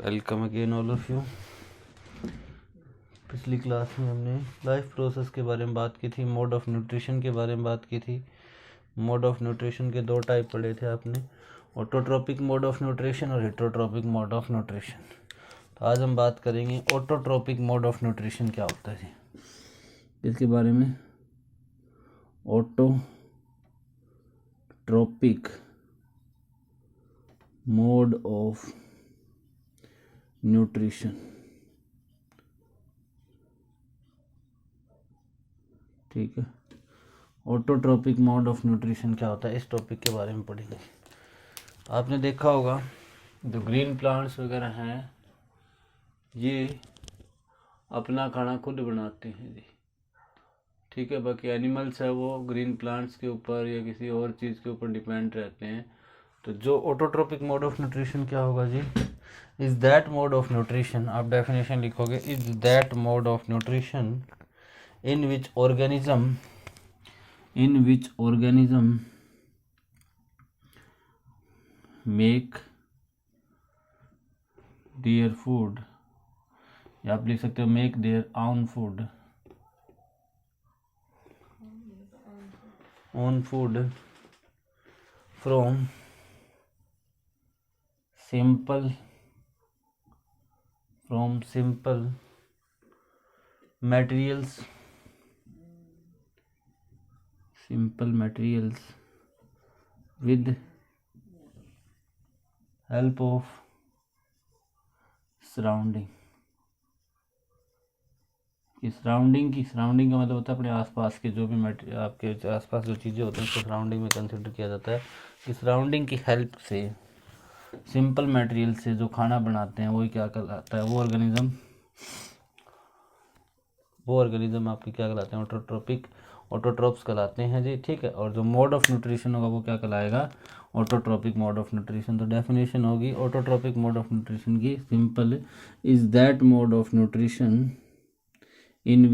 Welcome again all of you. पिछली class में हमने लाइफ प्रोसेस के बारे में बात की थी, मोड ऑफ न्यूट्रिशन के बारे में बात की थी। मोड ऑफ न्यूट्रिशन के दो टाइप पढ़े थे आपने, ऑटोट्रोपिक मोड ऑफ न्यूट्रिशन और हेटरोट्रोपिक मोड ऑफ न्यूट्रिशन। तो आज हम बात करेंगे ऑटोट्रोपिक मोड ऑफ न्यूट्रिशन क्या होता है, इसके बारे में। ऑटोट्रोपिक मोड ऑफ न्यूट्रिशन, ठीक है। ऑटोट्रोपिक मोड ऑफ न्यूट्रिशन क्या होता है, इस टॉपिक के बारे में पढ़ेंगे। आपने देखा होगा जो ग्रीन प्लांट्स वगैरह हैं ये अपना खाना खुद बनाते हैं जी, ठीक है। बाकी एनिमल्स है वो ग्रीन प्लांट्स के ऊपर या किसी और चीज़ के ऊपर डिपेंड रहते हैं। तो जो ऑटोट्रोपिक मोड ऑफ न्यूट्रिशन क्या होगा जी, is that mode of nutrition, आप डेफिनेशन लिखोगे, is that mode of nutrition in which organism make their food, या आप लिख सकते हो make their own food from simple materials with help of surrounding का मतलब होता है अपने आसपास के जो भी आपके आसपास जो चीज़ें होती हैं उसको सराउंडिंग में कंसिडर किया जाता है कि सराउंडिंग की हेल्प से सिंपल मटेरियल से जो खाना बनाते हैं वही क्या कहलाता है, वो ऑर्गेनिज्म आपके क्या कहलाते हैं, ऑटोट्रोप्स कहलाते हैं जी, ठीक है। और जो मोड ऑफ न्यूट्रिशन होगा वो क्या कहलाएगा, ऑटोट्रोपिक मोड ऑफ न्यूट्रिशन। तो डेफिनेशन होगी ऑटोट्रोपिक मोड ऑफ न्यूट्रिशन की, simple, is that mode of nutrition in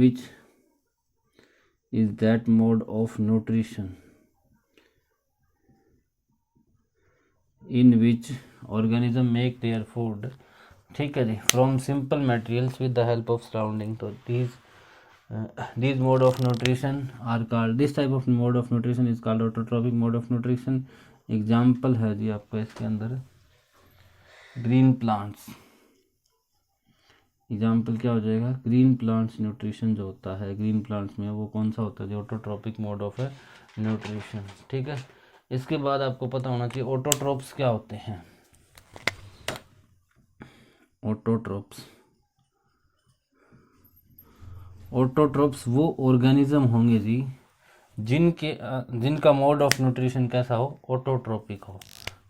which organism make their food, ठीक है जी, from simple materials with the help of surrounding। तो these mode of nutrition are called, this type of mode of nutrition is called autotrophic mode of nutrition। Example है जी आपका इसके अंदर green plants, example क्या हो जाएगा, ग्रीन प्लांट्स न्यूट्रिशन जो होता है ग्रीन प्लांट्स में वो कौन सा होता है, जो ऑटोट्रोपिक मोड ऑफ है न्यूट्रिशन, ठीक है। इसके बाद आपको पता होना चाहिए ऑटोट्रोप्स क्या होते हैं। ऑटोट्रोप्स वो ऑर्गेनिज्म होंगे जी जिनका मोड ऑफ न्यूट्रिशन कैसा हो, ऑटोट्रोपिक हो,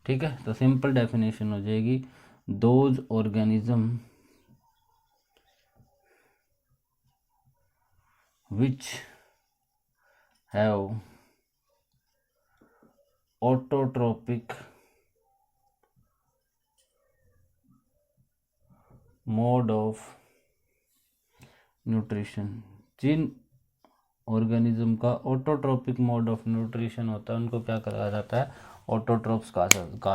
ठीक है। तो सिंपल डेफिनेशन हो जाएगी, those organism which have autotropic mode of nutrition, जिन ऑर्गेनिज्म का ऑटोट्रोपिक मोड ऑफ न्यूट्रिशन होता है उनको क्या कहा जाता है, ऑटोट्रोप्स कहा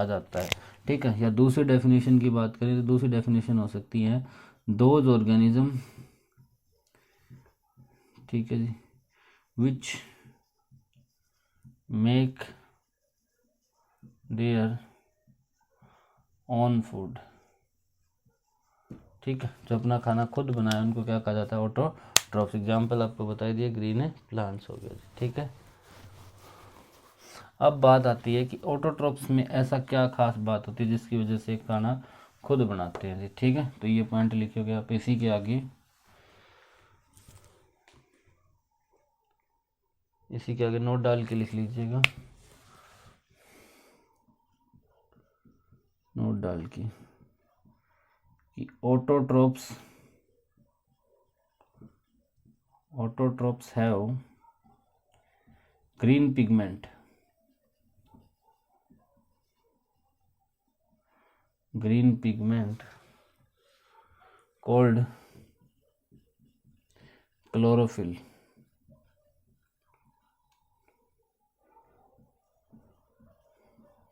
जाता है, ठीक है। या दूसरी डेफिनेशन की बात करें तो दूसरी डेफिनेशन हो सकती है, दोज ऑर्गेनिज्म, ठीक है जी, which make their own food, ठीक है, जो अपना खाना खुद बनाए उनको क्या कहा जाता है, ऑटोट्रोप्स। एग्जाम्पल आपको बताई दिए, ग्रीन प्लांट्स हो गया, ठीक है। अब बात आती है कि ऑटोट्रोप्स में ऐसा क्या खास बात होती है जिसकी वजह से खाना खुद बनाते हैं जी, ठीक है। तो ये पॉइंट लिखोगे आप इसी के आगे, नोट डाल के लिख लीजिएगा, नोट डाल के कि autotrophs have green pigment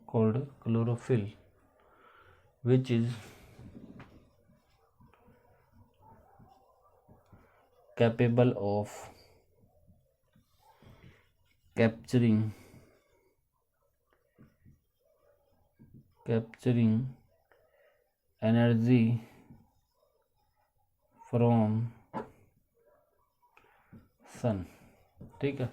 called chlorophyll, which is capable of capturing energy from sun. ठीक है,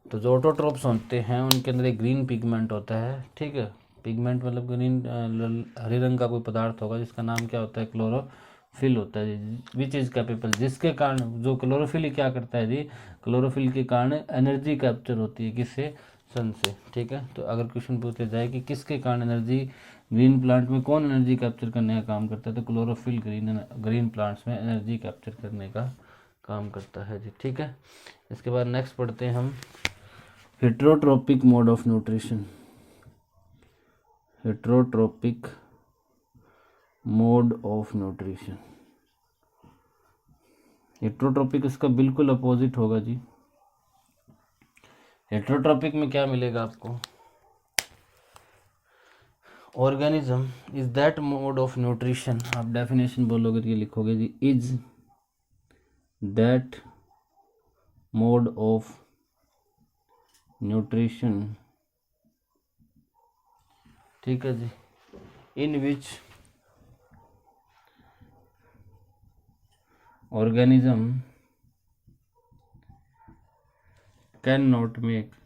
तो जो ऑटोट्रोप्स होते हैं उनके अंदर एक ग्रीन पिगमेंट होता है। ठीक है, पिगमेंट मतलब ग्रीन हरे रंग का कोई पदार्थ होगा जिसका नाम क्या होता है, क्लोरोफिल होता है, विच इज़ कैपेबल, जिसके कारण जो क्लोरोफिल ही क्या करता है जी, क्लोरोफिल के कारण एनर्जी कैप्चर होती है, किससे, सन से। ठीक है, तो अगर क्वेश्चन पूछा जाए कि किसके कारण एनर्जी, ग्रीन प्लांट में कौन एनर्जी कैप्चर करने का काम करता है, तो क्लोरोफिल ग्रीन प्लांट्स में एनर्जी कैप्चर करने का काम करता है जी। ठीक है, इसके बाद नेक्स्ट पढ़ते हैं हम heterotrophic mode of nutrition. Heterotrophic mode of nutrition, heterotrophic इसका बिल्कुल अपोजिट होगा जी। हेट्रोट्रोपिक में क्या मिलेगा आपको, organism is that mode of nutrition, आप डेफिनेशन बोलोगे तो ये लिखोगे जी, is that mode of nutrition, ठीक है जी, इन which organism cannot make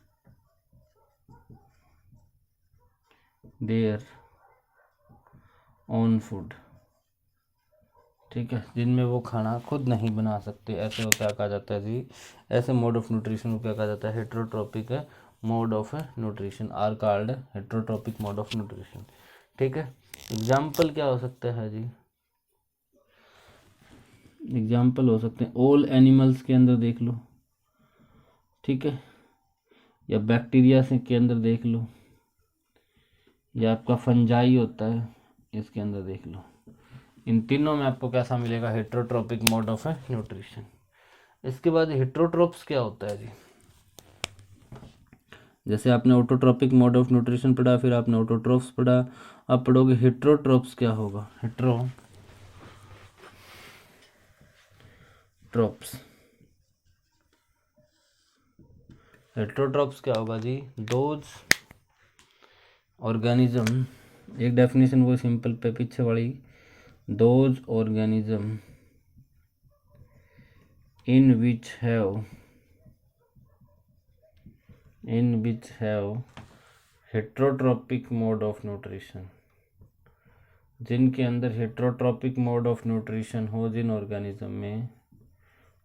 their own food। ठीक है, जिनमें वो खाना खुद नहीं बना सकते, ऐसे को क्या कहा जाता है जी, ऐसे मोड ऑफ न्यूट्रिशन को क्या कहा जाता है, heterotropic mode of nutrition are called heterotropic mode of nutrition. ठीक है, एग्जाम्पल क्या हो सकता है जी, एग्जाम्पल हो सकते हैं ऑल एनिमल्स के अंदर देख लो, ठीक है, या बैक्टीरिया से के अंदर देख लो, या आपका फंजाई होता है इसके अंदर देख लो, इन तीनों में आपको कैसा मिलेगा, हेट्रोट्रोपिक मोड ऑफ न्यूट्रिशन। इसके बाद हेट्रोट्रोप्स क्या होता है जी, जैसे आपने ऑटोट्रोपिक मोड ऑफ न्यूट्रिशन पढ़ा, फिर आपने ऑटोट्रोप्स पढ़ा, अब पढ़ोगे हेट्रोट्रोप्स क्या होगा, हेट्रोट्रोप्स क्या होगा जी, दोज ऑर्गेनिज्म, एक डेफिनेशन वो सिंपल पे पीछे वाली, those organism in which have heterotropic mode of nutrition, जिनके अंदर हेट्रोट्रोपिक मोड ऑफ न्यूट्रिशन हो जिन ऑर्गेनिज्म में,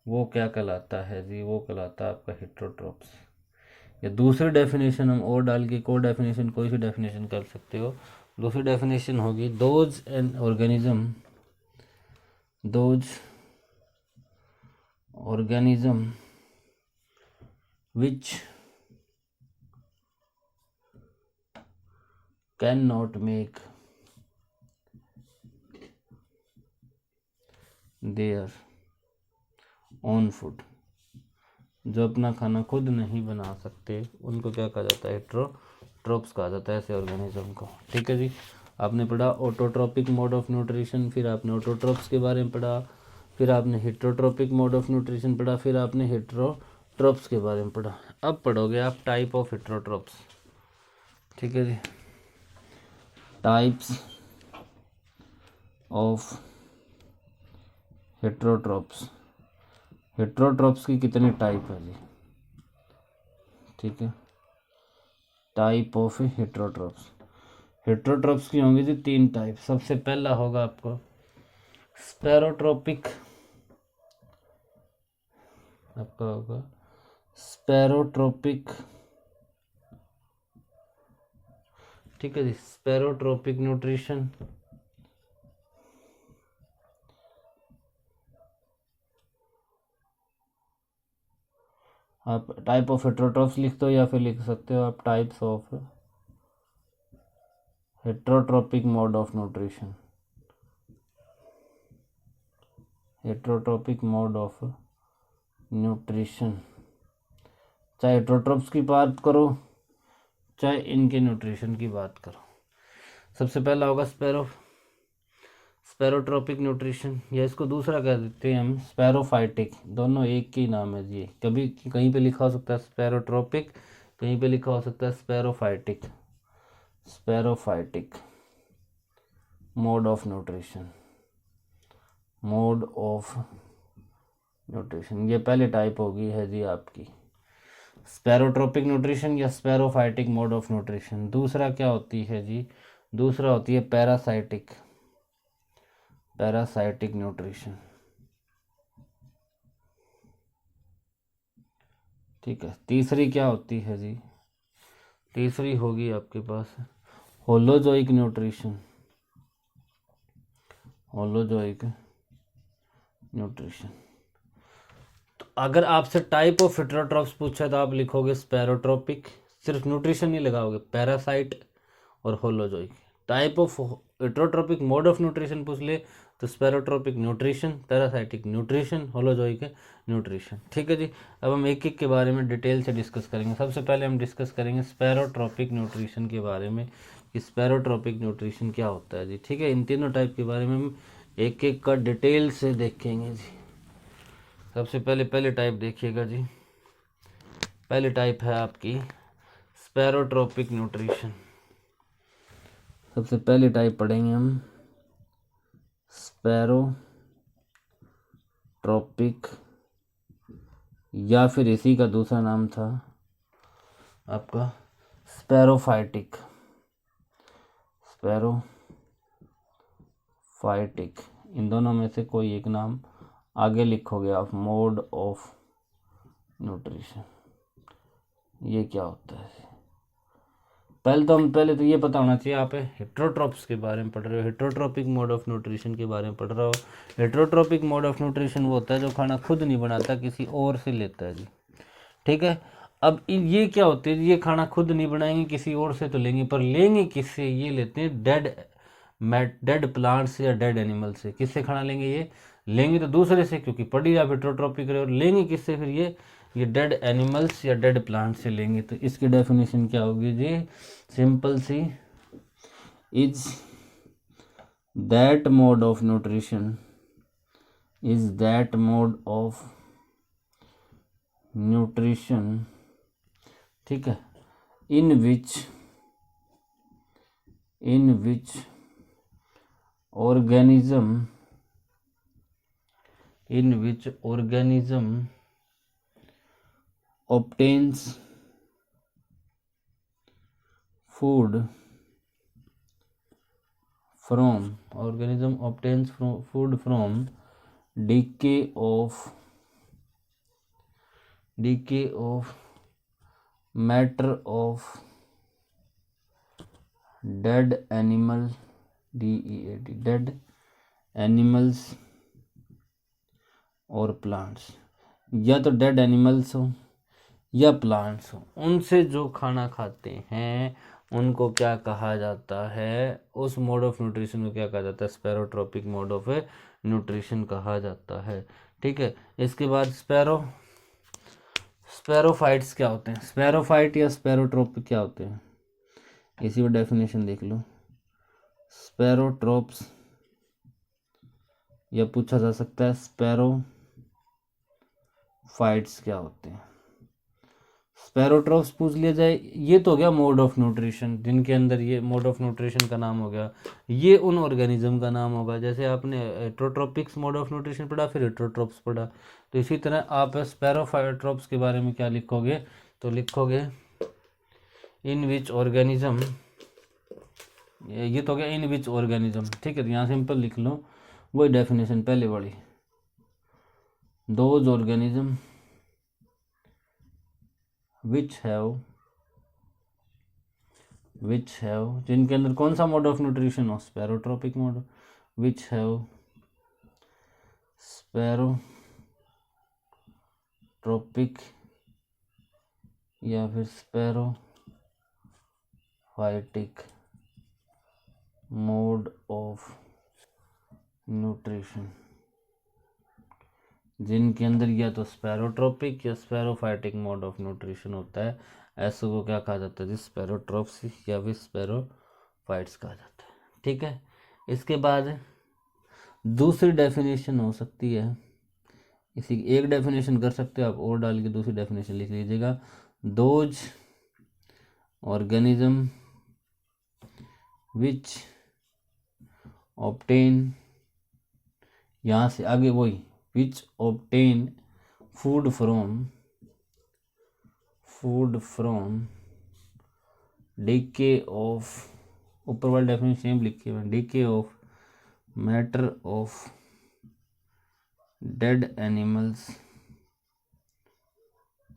वो क्या कहलाता है जी, वो कहलाता है आपका हेट्रोट्रोप्स। या दूसरी डेफिनेशन हम और डाल के को डेफिनेशन, कोई सी डेफिनेशन कर सकते हो, दूसरी डेफिनेशन होगी those an organism which cannot make their own food, जो अपना खाना खुद नहीं बना सकते, उनको क्या कहा जाता है, हेट्रोट्रोप्स कहा जाता है ऐसे ऑर्गेनिज्म को। ठीक है जी, आपने पढ़ा ऑटोट्रोपिक मोड ऑफ न्यूट्रिशन, फिर आपने ऑटोट्रोप्स के बारे में पढ़ा, फिर आपने हेट्रोट्रोपिक मोड ऑफ न्यूट्रिशन पढ़ा, फिर आपने हेट्रोट्रोप्स के बारे में पढ़ा। अब पढ़ोगे आप टाइप ऑफ हेट्रोट्रोप्स। ठीक है जी, टाइप्स ऑफ हेट्रोट्रोप्स, हेट्रोट्रोप्स की कितनी टाइप है जी, ठीक है, टाइप ऑफ हेट्रोट्रोप्स, हेट्रोट्रोप्स की होंगी जी 3 टाइप। सबसे पहला होगा आपको स्पेरोट्रोपिक, आपका होगा स्पेरोट्रोपिक, ठीक है जी, स्पेरोट्रोपिक न्यूट्रिशन, आप टाइप ऑफ हेट्रोट्रोप्स लिख दो या फिर लिख सकते हो आप types of heterotrophic mode of nutrition, heterotrophic mode of nutrition, चाहे हेट्रोट्रोप्स की बात करो चाहे इनके न्यूट्रिशन की बात करो। सबसे पहला होगा स्पेरोट्रोपिक न्यूट्रिशन, या इसको दूसरा कह देते हैं हम स्पेरोफाइटिक, दोनों एक ही नाम है जी। कभी कहीं पे लिखा हो सकता है स्पेरोट्रोपिक, कहीं पे लिखा हो सकता है saprophytic. Saprophytic mode of nutrition, mode of nutrition, ये पहले टाइप होगी है जी आपकी स्पेरोट्रोपिक न्यूट्रिशन या स्पेरोफाइटिक मोड ऑफ न्यूट्रिशन। दूसरा क्या होती है जी, दूसरा होती है पैरासाइटिक, पैरासाइटिक न्यूट्रिशन। ठीक है, तीसरी क्या होती है जी, तीसरी होगी आपके पास होलोजोइक न्यूट्रिशन, होलोजोइक न्यूट्रिशन। तो अगर आपसे टाइप ऑफ हेटेरोट्रॉप्स पूछा तो आप लिखोगे स्पेरोट्रोपिक, सिर्फ न्यूट्रिशन नहीं लगाओगे, पैरासाइट और holozoic. Type of heterotrophic mode of nutrition पूछ ले तो saprotrophic nutrition, parasitic nutrition, holozoic nutrition. ठीक है जी, अब हम एक एक के बारे में डिटेल से डिस्कस करेंगे। सबसे पहले हम डिस्कस करेंगे स्पेरोट्रोपिक न्यूट्रिशन के बारे में कि स्पेरोट्रोपिक न्यूट्रिशन क्या होता है जी। ठीक है, इन तीनों टाइप के बारे में हम एक एक का डिटेल से देखेंगे जी। सबसे पहले टाइप देखिएगा जी, पहली टाइप है आपकी स्पेरोट्रोपिक न्यूट्रिशन। सबसे पहली टाइप पढ़ेंगे हम स्पेरोट्रोपिक, या फिर इसी का दूसरा नाम था आपका स्पेरोफाइटिक, स्पेरोफाइटिक। इन दोनों में से कोई एक नाम आगे लिखोगे आप, मोड ऑफ न्यूट्रिशन। ये क्या होता है, पहले तो ये पता होना चाहिए आप हेटेरोट्रॉप्स के बारे में पढ़ रहे हो, हेटेरोट्रोपिक मोड ऑफ न्यूट्रिशन के बारे में पढ़ रहे हो। हेटेरोट्रोपिक मोड ऑफ न्यूट्रिशन वो होता है जो खाना खुद नहीं बनाता, किसी और से लेता है जी। ठीक है, अब ये क्या होते हैं, ये खाना खुद नहीं बनाएंगे, किसी और से तो लेंगे, पर लेंगे किससे, ये लेते हैं डेड प्लांट से या डेड एनिमल से। किससे खाना लेंगे, ये लेंगे तो दूसरे से, क्योंकि पड़ी आप हेटेरोट्रोपिक रहे, और लेंगे किससे फिर, ये डेड एनिमल्स या डेड प्लांट से लेंगे। तो इसकी डेफिनेशन क्या होगी जी, सिंपल सी, is that mode of nutrition, is that mode of nutrition, ठीक है, in which organism obtains food from decay of matter of dead animals और प्लांट्स, या तो डेड एनिमल्स हो या प्लांट्स हो, उनसे जो खाना खाते हैं उनको क्या कहा जाता है, उस मोड ऑफ न्यूट्रिशन को क्या कहा जाता है, स्पेरोट्रोपिक मोड ऑफ न्यूट्रिशन कहा जाता है। ठीक है, इसके बाद स्पेरोफाइट्स क्या होते हैं, स्पेरोफाइट या स्पेरोट्रोपिक क्या होते हैं, इसी में डेफिनेशन देख लो। स्पेरोट्रोप्स, या पूछा जा सकता है स्पेरोफाइट्स क्या होते हैं। स्पेरोट्रोप्स पूछ लिया जाए, ये तो हो गया मोड ऑफ न्यूट्रिशन, जिनके अंदर ये मोड ऑफ न्यूट्रिशन का नाम हो गया, ये उन ऑर्गेनिज्म का नाम होगा। जैसे आपने हेटेरोट्रोपिक्स मोड ऑफ न्यूट्रिशन पढ़ा, फिर हेटेरोट्रोप्स पढ़ा, तो इसी तरह आप स्पेरोफाइट्रोप्स के बारे में क्या लिखोगे, तो लिखोगे इन विच ऑर्गेनिज्म, ये तो हो गया इन विच ऑर्गेनिज्म। ठीक है, तो यहाँ सिंपल लिख लो वही डेफिनेशन पहले वाली, दोज ऑर्गेनिज्म which have जिनके अंदर कौन सा मोड ऑफ न्यूट्रिशन हो, स्पेरोट्रोपिक मोड, which have स्पेरोट्रोपिक या फिर स्पेरोफाइटिक मोड ऑफ न्यूट्रिशन, जिनके अंदर या तो स्पेरोट्रोपिक या स्पेरोफाइटिक मोड ऑफ न्यूट्रिशन होता है, ऐसे को क्या कहा जाता है जी, स्पेरोट्रोप्स या फिर स्पेरोफाइट्स कहा जाता है। ठीक है, इसके बाद दूसरी डेफिनेशन हो सकती है, इसी एक डेफिनेशन कर सकते हो आप, और डाल के दूसरी डेफिनेशन लिख लीजिएगा। दोज ऑर्गेनिज्म विच ऑब्टेन, यहाँ से आगे वही, which obtain food from decay of, ऊपर वाले डेफिनेशन सेम लिखे हुए, decay of matter of dead animals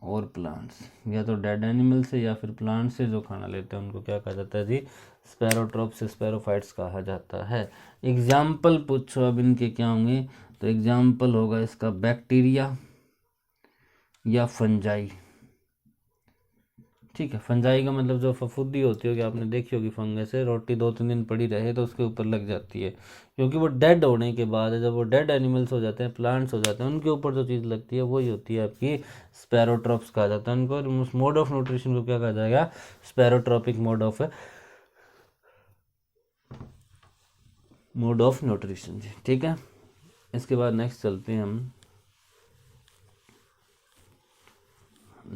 और प्लांट्स, या तो डेड एनिमल से या फिर प्लांट से जो खाना लेते हैं उनको क्या कहा जाता है जी, स्पैरोट्रॉप्स स्पैरोफाइट्स कहा जाता है। एग्जाम्पल पूछो अब इनके क्या होंगे, तो एग्जाम्पल होगा इसका बैक्टीरिया या फंजाई। ठीक है, फंजाई का मतलब जो फफूंदी होती होगी, आपने देखी होगी फंगस है, रोटी 2-3 दिन पड़ी रहे तो उसके ऊपर लग जाती है, क्योंकि वो डेड होने के बाद, जब वो डेड एनिमल्स हो जाते हैं, प्लांट्स हो जाते हैं, उनके ऊपर जो चीज़ लगती है वही होती है आपकी स्पैरोट्रॉप्स कहा जाता है उनको। मोड ऑफ न्यूट्रिशन को क्या कहा जाएगा, स्पैरोट्रॉपिक मोड ऑफ न्यूट्रिशन जी। ठीक है, इसके बाद नेक्स्ट चलते हैं हम,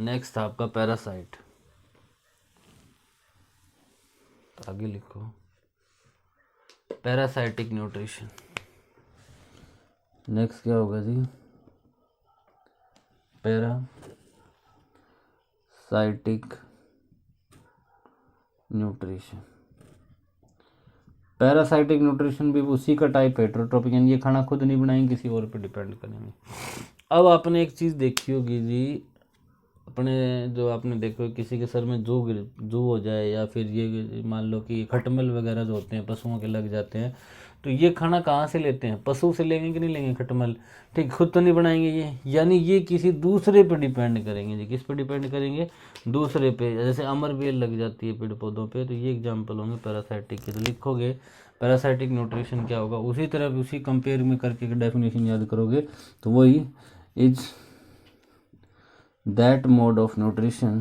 नेक्स्ट आपका पैरासाइट, आगे लिखो पैरासाइटिक न्यूट्रिशन। नेक्स्ट क्या होगा जी, पैरासाइटिक न्यूट्रिशन। पैरासाइटिक न्यूट्रिशन भी उसी का टाइप है, हेटेरोट्रॉपिक, यानी ये खाना खुद नहीं बनाएंगे, किसी और पे डिपेंड करेंगे। अब आपने एक चीज़ देखी होगी जी, अपने जो आपने देखो किसी के सर में जू हो जाए, या फिर ये मान लो कि खटमल वगैरह जो होते हैं पशुओं के लग जाते हैं, तो ये खाना कहाँ से लेते हैं, पशु से लेंगे कि नहीं लेंगे खटमल, ठीक, खुद तो नहीं बनाएंगे ये, यानी ये किसी दूसरे पे डिपेंड करेंगे जी। किस पे डिपेंड करेंगे, दूसरे पे। जैसे अमर बेल लग जाती है पेड़ पौधों पे, तो ये एग्जाम्पल होंगे पैरासाइटिक के। तो लिखोगे पैरासाइटिक न्यूट्रिशन क्या होगा, उसी तरह उसी कंपेयर में करके डेफिनेशन याद करोगे, तो वही is that mode of nutrition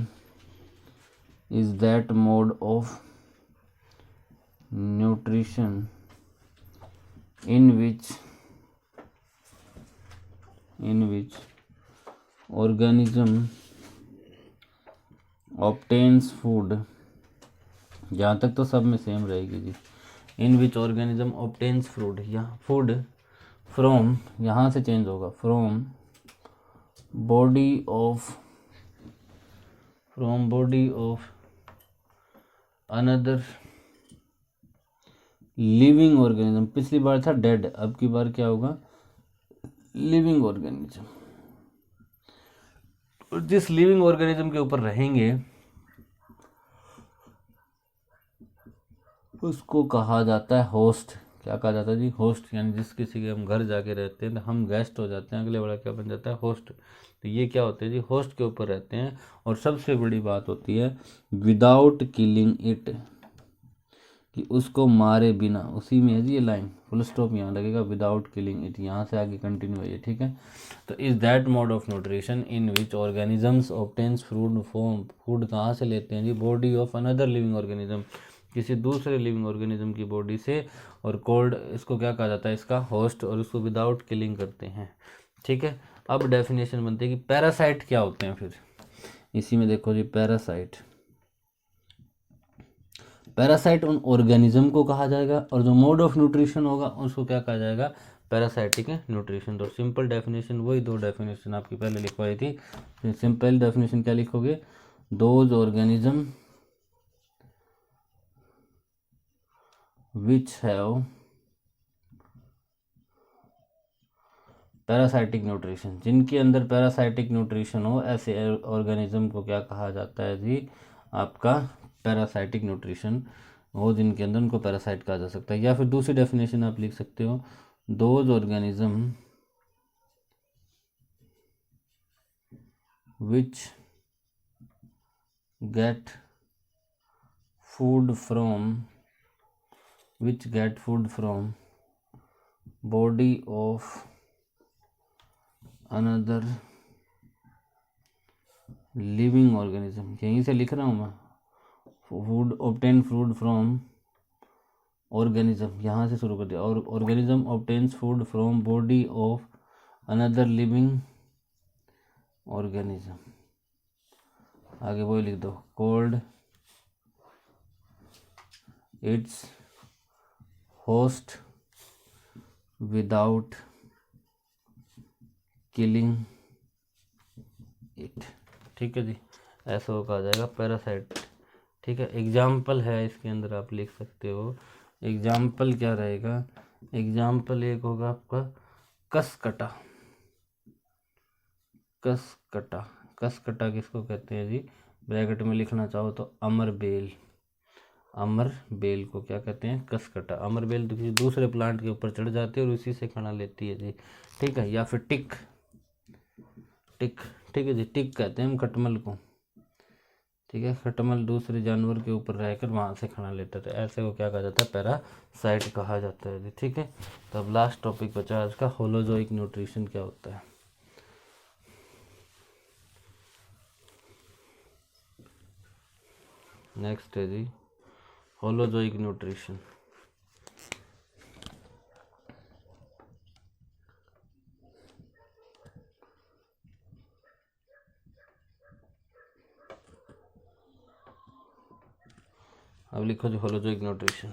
is that mode of nutrition in which organism obtains food, जहाँ तक तो सब में सेम रहेगी जी, in which organism obtains food, या food from, यहाँ से चेंज होगा, from body of another living organism. पिछली बार था डेड, अब की बार क्या होगा, लिविंग ऑर्गेनिज्म। जिस लिविंग ऑर्गेनिज्म के ऊपर रहेंगे उसको कहा जाता है होस्ट। क्या कहा जाता है जी, होस्ट, यानी जिस किसी के हम घर जाके रहते हैं तो हम गेस्ट हो जाते हैं, अगले वाला क्या बन जाता है, होस्ट। तो ये क्या होते हैं जी, होस्ट के ऊपर रहते हैं। और सबसे बड़ी बात होती है विदाउट किलिंग इट, कि उसको मारे बिना, उसी में है जी ये लाइन, फुल स्टॉप यहाँ लगेगा, विदाउट किलिंग इट, यहाँ से आगे कंटिन्यू है, ठीक है। तो is that mode of nutrition in which organisms obtains food कहाँ से लेते हैं जी, body of another living organism, किसी दूसरे लिविंग ऑर्गेनिज्म की बॉडी से, और कोल्ड इसको क्या कहा जाता है, इसका होस्ट, और उसको विदाउट किलिंग करते हैं। ठीक है, अब डेफिनेशन बनती है कि पैरासाइट क्या होते हैं। फिर इसी में देखो जी, पैरासाइट उन ऑर्गेनिज्म को कहा जाएगा, और जो मोड ऑफ न्यूट्रिशन होगा उसको क्या कहा जाएगा, पैरासाइटिक न्यूट्रिशन। तो सिंपल डेफिनेशन वही दो डेफिनेशन आपकी पहले लिखवाई थी। सिंपल डेफिनेशन क्या लिखोगे, those organism which have parasitic nutrition, जिनके अंदर पैरासाइटिक न्यूट्रिशन हो, ऐसे ऑर्गेनिज्म को क्या कहा जाता है जी, आपका पैरासाइटिक न्यूट्रिशन हो, जिनके अंदर उनको पैरासाइट कहा जा सकता है। या फिर दूसरी डेफिनेशन आप लिख सकते हो, those organism which get food from body of another living organism, यहीं से लिख रहा हूँ मैं, food obtain food from organism, यहाँ से शुरू कर दिया, और organism obtains food from body of another living organism, आगे वही लिख दो, called its host without killing it. ठीक है जी, ऐसा हो कहा जाएगा पैरासाइट। ठीक है, एग्जाम्पल है इसके अंदर, आप लिख सकते हो। एग्जाम्पल क्या रहेगा, एग्जाम्पल एक होगा आपका कसकटा। कसकटा, कसकटा किसको कहते हैं जी, ब्रैकेट में लिखना चाहो तो अमरबेल, अमरबेल को क्या कहते हैं, कसकटा। अमरबेल किसी दूसरे प्लांट के ऊपर चढ़ जाती है और उसी से खाना लेती है जी। ठीक है, या फिर टिक, टिक, ठीक है जी, टिक कहते हैं हम खटमल को। ठीक है, खटमल दूसरे जानवर के ऊपर रहकर वहाँ से खाना लेता था, ऐसे को क्या कहा जाता है, पैरासाइट कहा जाता है जी। ठीक है, तो अब लास्ट टॉपिक बचा आज का, होलोजोइक न्यूट्रिशन क्या होता है। नेक्स्ट है जी होलोजोइक न्यूट्रिशन। अब लिखो जी holozoic nutrition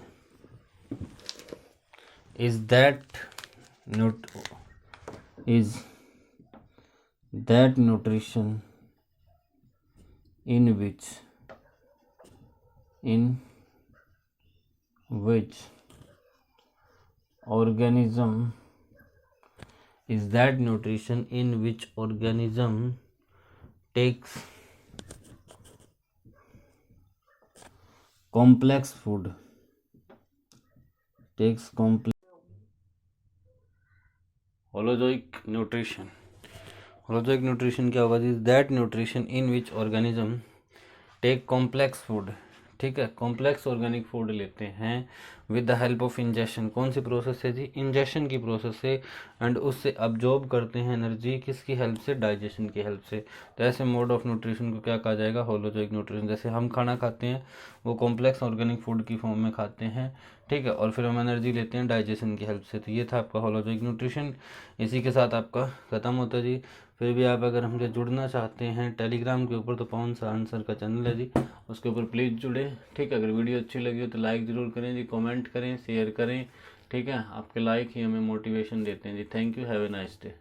is that nutrition in which organism takes complex food, holozoic nutrition. Holozoic nutrition क्या होगा जी, that nutrition in which organism take complex food. ठीक है, कॉम्प्लेक्स ऑर्गेनिक फूड लेते हैं with the help of injection. कौन सी process है जी, इंजेक्शन की प्रोसेस से, एंड उससे अब्जॉर्ब करते हैं एनर्जी, किसकी हेल्प से, डाइजेशन की हेल्प से। तो ऐसे मोड ऑफ न्यूट्रिशन को क्या कहा जाएगा, होलोजोइक न्यूट्रिशन। जैसे हम खाना खाते हैं वो कॉम्प्लेक्स ऑर्गेनिक फूड की फॉर्म में खाते हैं, ठीक है, और फिर हम एनर्जी लेते हैं डाइजेशन की हेल्प से। तो ये था आपका होलोजोइक न्यूट्रिशन। इसी के साथ आपका ख़त्म होता है जी। फिर भी आप अगर हमसे जुड़ना चाहते हैं टेलीग्राम के ऊपर, तो पवन सा आंसर का चैनल है जी, उसके ऊपर प्लीज़ जुड़े। ठीक है, अगर वीडियो अच्छी लगी हो तो लाइक ज़रूर करें जी, कमेंट करें, शेयर करें। ठीक है, आपके लाइक ही हमें मोटिवेशन देते हैं जी। Thank you, have a nice day.